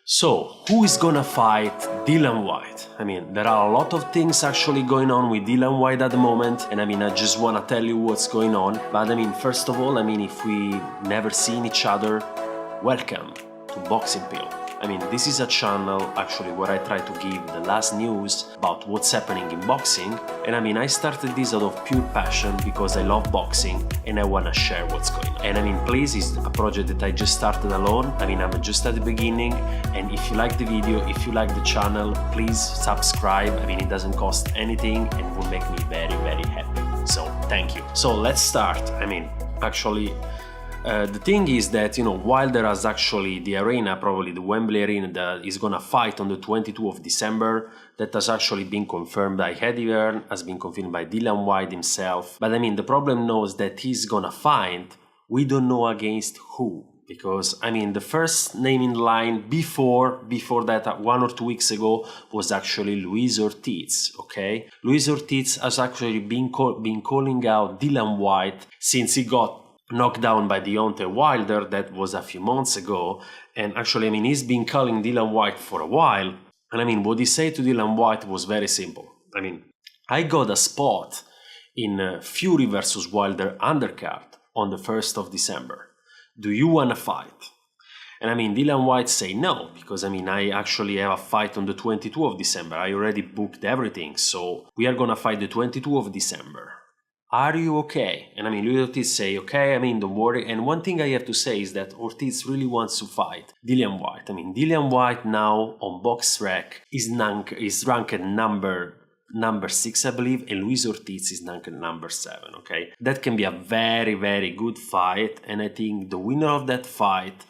So, who is gonna fight Dillian Whyte? I mean, there are a lot of things actually going on with Dillian Whyte at the moment, and I mean, I just wanna tell you what's going on. But I mean, first of all, I mean, if we never seen each other, welcome to Boxing Pill. I mean, this is a channel actually where I try to give the last news about what's happening in boxing. And I mean, I started this out of pure passion because I love boxing and I wanna share what's going on. And I mean, please, it's a project that I just started alone. I mean, I'm just at the beginning. And if you like the video, if you like the channel, please subscribe. I mean, it doesn't cost anything and will make me very, very happy. So thank you. So let's start. I mean, actually, the thing is that, you know, while there is actually the arena, probably the Wembley Arena, that is gonna fight on the 22nd of December, that has actually been confirmed by Eddie Hearn, has been confirmed by Dillian Whyte himself. But I mean, the problem knows that he's gonna fight, we don't know against who. Because, I mean, the first name in line before that, 1 or 2 weeks ago, was actually Luis Ortiz, okay? Luis Ortiz has actually been calling out Dillian Whyte since he got knocked down by Deontay Wilder. That was a few months ago. And actually, I mean, he's been calling Dillian Whyte for a while. And I mean, what he said to Dillian Whyte was very simple. I mean, I got a spot in Fury versus Wilder undercard on the 1st of December. Do you want to fight? And I mean, Dillian Whyte say no, because I mean, I actually have a fight on the 22nd of December. I already booked everything. So we are going to fight the 22nd of December. Are you okay? And I mean, Luis Ortiz say, okay, I mean, don't worry. And one thing I have to say is that Ortiz really wants to fight Dillian Whyte. I mean, Dillian Whyte now on BoxRec is ranked number 6, I believe, and Luis Ortiz is ranked number 7, okay? That can be a very, very good fight, and I think the winner of that fight,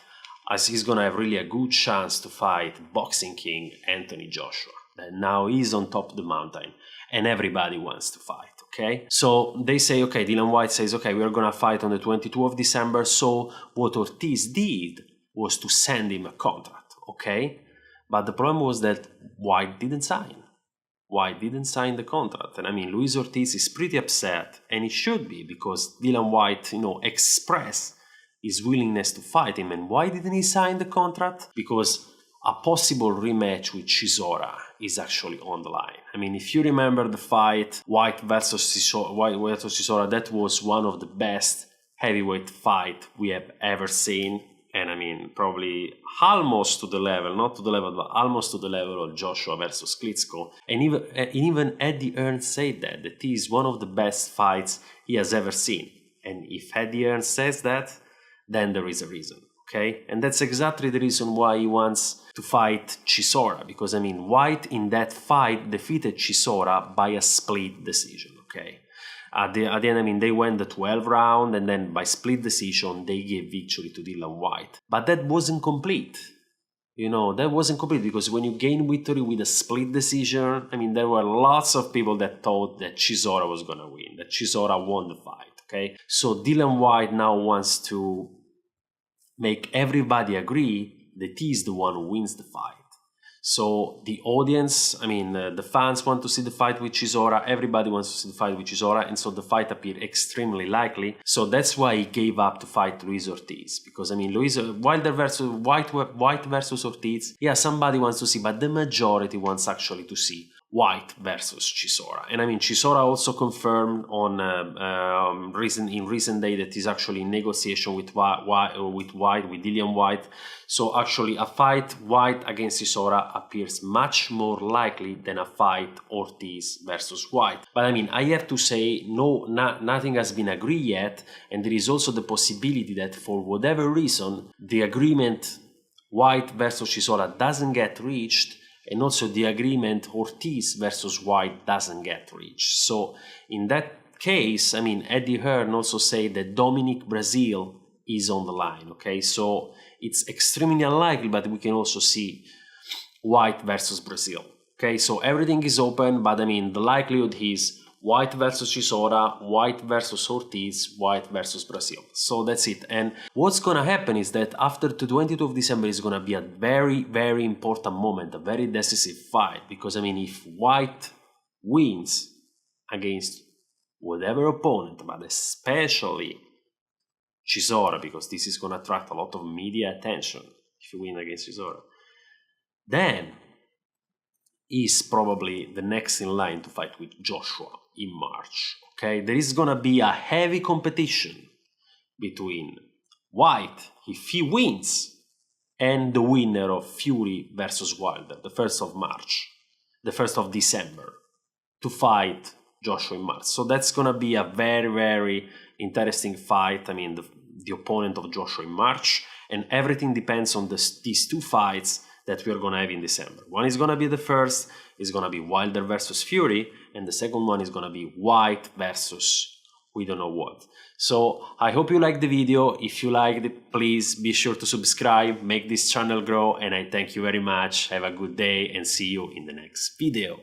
as he's gonna have really a good chance to fight Boxing King Anthony Joshua. And now he's on top of the mountain, and everybody wants to fight. Okay, so they say, okay, Dillian Whyte says, okay, we're gonna fight on the 22nd of December. So what Ortiz did was to send him a contract, okay? But the problem was that Whyte didn't sign. Whyte didn't sign the contract. And I mean, Luis Ortiz is pretty upset, and he should be, because Dillian Whyte, you know, expressed his willingness to fight him. And why didn't he sign the contract? Because a possible rematch with Chisora is actually on the line. I mean, if you remember the fight, Whyte versus Chisora, that was one of the best heavyweight fight we have ever seen. And I mean, probably almost to the level, not to the level, but almost to the level of Joshua versus Klitschko. And even Eddie Hearn said that he is one of the best fights he has ever seen. And if Eddie Hearn says that, then there is a reason. Okay, and that's exactly the reason why he wants to fight Chisora, because I mean, Whyte in that fight defeated Chisora by a split decision. Okay, at the end, I mean, they went the 12th round, and then by split decision they gave victory to Dillian Whyte. But that wasn't complete. You know, that wasn't complete, because when you gain victory with a split decision, I mean, there were lots of people that thought that Chisora was gonna win, that Chisora won the fight. Okay, so Dillian Whyte now wants to make everybody agree that he is the one who wins the fight. So the audience, I mean, the fans want to see the fight with Chisora, everybody wants to see the fight with Chisora, and so the fight appeared extremely likely. So that's why he gave up to fight Luis Ortiz, because I mean, Whyte versus Ortiz, yeah, somebody wants to see, but the majority wants actually to see Whyte versus Chisora. And I mean, Chisora also confirmed on recent day that he's actually in negotiation with Dillian Whyte. So actually, a fight Whyte against Chisora appears much more likely than a fight Ortiz versus Whyte. But I mean, I have to say, nothing has been agreed yet, and there is also the possibility that for whatever reason, the agreement Whyte versus Chisora doesn't get reached, and also the agreement Ortiz versus Whyte doesn't get reached. So in that case, I mean, Eddie Hearn also said that Dominic Brazil is on the line, okay? So it's extremely unlikely, but we can also see Whyte versus Brazil, okay? So everything is open, but I mean, the likelihood is Whyte versus Chisora, Whyte versus Ortiz, Whyte versus Brazil. So that's it. And what's gonna happen is that after the 22nd of December is gonna be a very, very important moment, a very decisive fight. Because I mean, if Whyte wins against whatever opponent, but especially Chisora, because this is gonna attract a lot of media attention if you win against Chisora, then is probably the next in line to fight with Joshua in March. Okay, there is gonna be a heavy competition between Whyte, if he wins, and the winner of Fury versus Wilder, the 1st of March, the 1st of December, to fight Joshua in March. So that's gonna be a very, very interesting fight. I mean, the opponent of Joshua in March, and everything depends on these two fights that we are gonna have in December. One is gonna be the first, is gonna be Wilder versus Fury, and the second one is gonna be Whyte versus we don't know what. So I hope you liked the video. If you liked it, please be sure to subscribe, make this channel grow, and I thank you very much. Have a good day and see you in the next video.